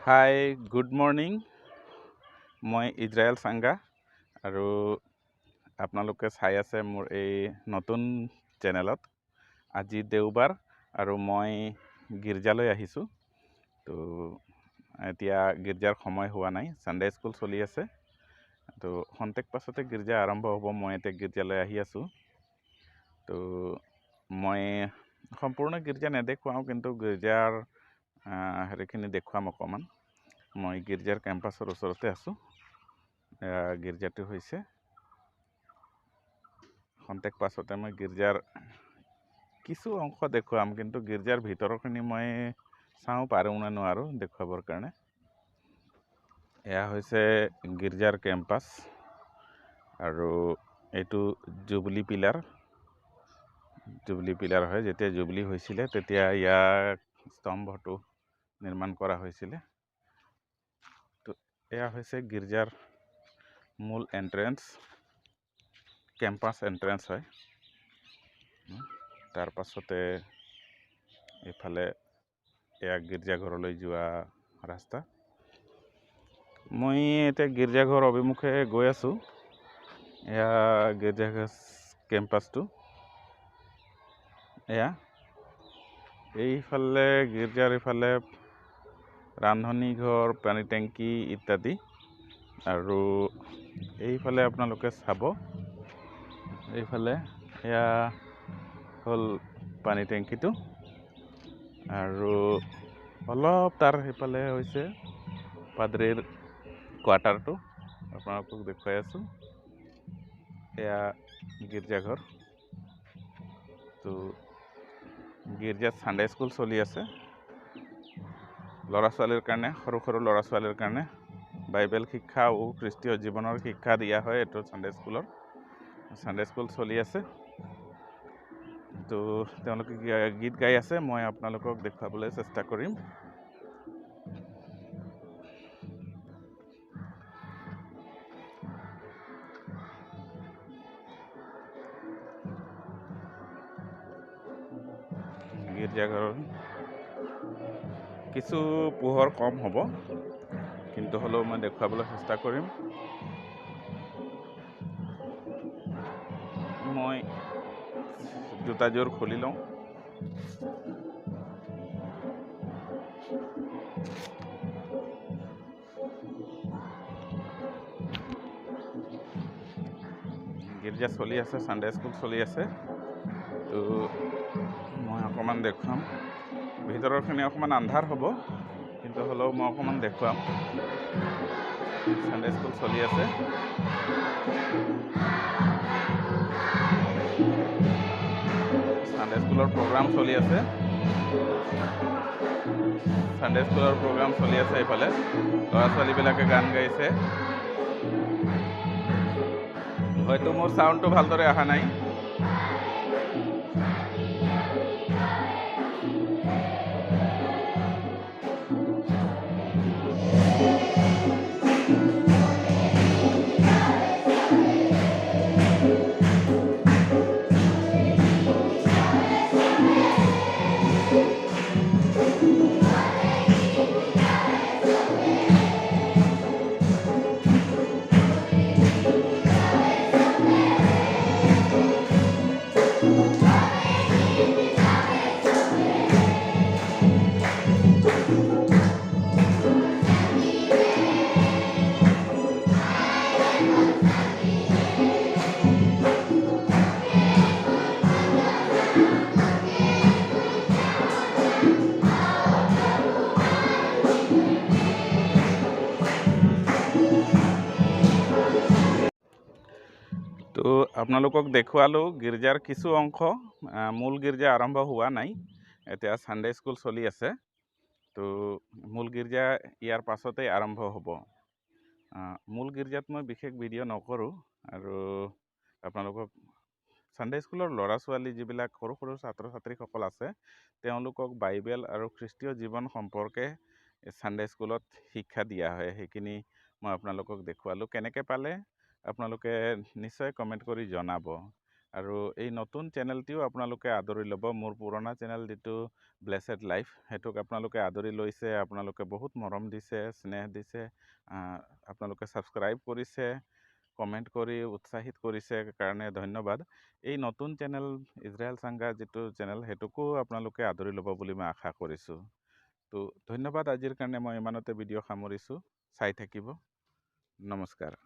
Hi good morning মই Israel চাংগা আৰু আপোনালোকে চাই আছে মোৰ এই নতুন চেনেলত আজি দেওবাৰ আৰু মই গীৰ্জালৈ আহিছোঁ তো এতিয়া গীৰ্জাৰ সময় হোৱা নাই সানডে স্কুল চলি আছে তো খন্তেক পাছতে গীৰ্জা আৰম্ভ হ'ব মই এতিয়া গীৰ্জালৈ আহি আছোঁ তো মই সম্পূৰ্ণ গীৰ্জা নেদেখুৱাওঁ কিন্তু গীৰ্জাৰ হেৰিখিনি দেখুৱাম অকণমান মই গীৰ্জাৰ কেম্পাছৰ ওচৰতে আছোঁ গীৰ্জাটো হৈছে খন্তেক পাছতে মই গীৰ্জাৰ কিছু অংশ দেখুৱাম কিন্তু গীৰ্জাৰ ভিতৰখিনি মই চাওঁ পাৰোঁ নে নোৱাৰোঁ দেখুৱাবৰ কাৰণে এয়া হৈছে গীৰ্জাৰ কেম্পাছ আৰু এইটো জুবলি পিলাৰ হয় যেতিয়া জুবলি হৈছিলে তেতিয়া ইয়াক স্তম্ভটো নিৰ্মাণ কৰা হৈছিলে তো এয়া হৈছে গীৰ্জাৰ মূল এন্ট্ৰেন্স কেম্পাছ এন্ট্ৰেন্স হয় তাৰ পাছতে এইফালে এয়া গীৰ্জাঘৰলৈ যোৱা ৰাস্তা মই এতিয়া গীৰ্জাঘৰ অভিমুখে গৈ আছোঁ এয়া গীৰ্জাঘৰ কেম্পাছটো এয়া এইফালে গীৰ্জাৰ এইফালে ৰান্ধনী ঘৰ পানী টেংকি ইত্যাদি আৰু এইফালে আপোনালোকে চাব এইফালে এয়া হ'ল পানী টেংকিটো আৰু অলপ তাৰ সেইফালে হৈছে পাদ্ৰীৰ কোৱাৰ্টাৰটো আপোনালোকক দেখুৱাই আছোঁ এয়া গীৰ্জাঘৰ তো গীৰ্জাত সানডে স্কুল চলি আছে ল'ৰা ছোৱালীৰ কাৰণে সৰু সৰু ল'ৰা ছোৱালীৰ কাৰণে বাইবেল শিক্ষা আৰু খ্ৰীষ্টীয় জীৱনৰ শিক্ষা দিয়া হয় এইটো সানডে স্কুল চলি আছে তো তেওঁলোকে গীত গাই আছে মই আপোনালোকক দেখুৱাবলৈ চেষ্টা কৰিম গীৰ্জাঘৰৰ কিছু পোহৰ কম হ'ব কিন্তু হ'লেও মই দেখুৱাবলৈ চেষ্টা কৰিম মই জোতাযোৰ খুলি লওঁ গীৰ্জা চলি আছে সানডে স্কুল চলি আছে তো মই অকণমান দেখুৱাম ভিতৰৰখিনি অকণমান আন্ধাৰ হ'ব কিন্তু হ'লেও মই অকণমান দেখুৱাম সানডে স্কুল চলি আছে সানডে স্কুলৰ প্ৰগ্ৰাম চলি আছে এইফালে ল'ৰা ছোৱালীবিলাকে গান গাইছে হয়তো মোৰ চাউণ্ডটো ভালদৰে অহা নাই তো আপোনালোকক দেখুৱালোঁ গীৰ্জাৰ কিছু অংশ মূল গীৰ্জা আৰম্ভ হোৱা নাই এতিয়া সানডে স্কুল চলি আছে তো মূল গীৰ্জা ইয়াৰ পাছতেই আৰম্ভ হ'ব মূল গীৰ্জাত মই বিশেষ ভিডিঅ' নকৰোঁ আৰু আপোনালোকক সানডে স্কুলৰ ল'ৰা ছোৱালী যিবিলাক সৰু সৰু ছাত্ৰ ছাত্ৰীসকল আছে তেওঁলোকক বাইবেল আৰু খ্ৰীষ্টীয় জীৱন সম্পৰ্কে সানডে স্কুলত শিক্ষা দিয়া হয় সেইখিনি মই আপোনালোকক দেখুৱালোঁ কেনেকৈ পালে আপোনালোকে নিশ্চয় কমেণ্ট কৰি জনাব আৰু এই নতুন চেনেলটিও আপোনালোকে আদৰি ল'ব। মোৰ পুৰণা চেনেল যিটো ব্লেছেড লাইফ, সেইটোক আপোনালোকে আদৰি লৈছে, আপোনালোকে বহুত মৰম দিছে, স্নেহ দিছে, আপোনালোকে ছাবস্ক্ৰাইব কৰিছে, কমেণ্ট কৰি উৎসাহিত কৰিছে কাৰণে ধন্যবাদ। এই নতুন চেনেল ইজৰাইল চাংগা যিটো চেনেল, সেইটোকো আপোনালোকে আদৰি ল'ব বুলি মই আশা কৰিছোঁ। তো ধন্যবাদ। আজিৰ কাৰণে মই ইমানতে ভিডিঅ' সামৰিছোঁ। চাই থাকিব। নমস্কাৰ।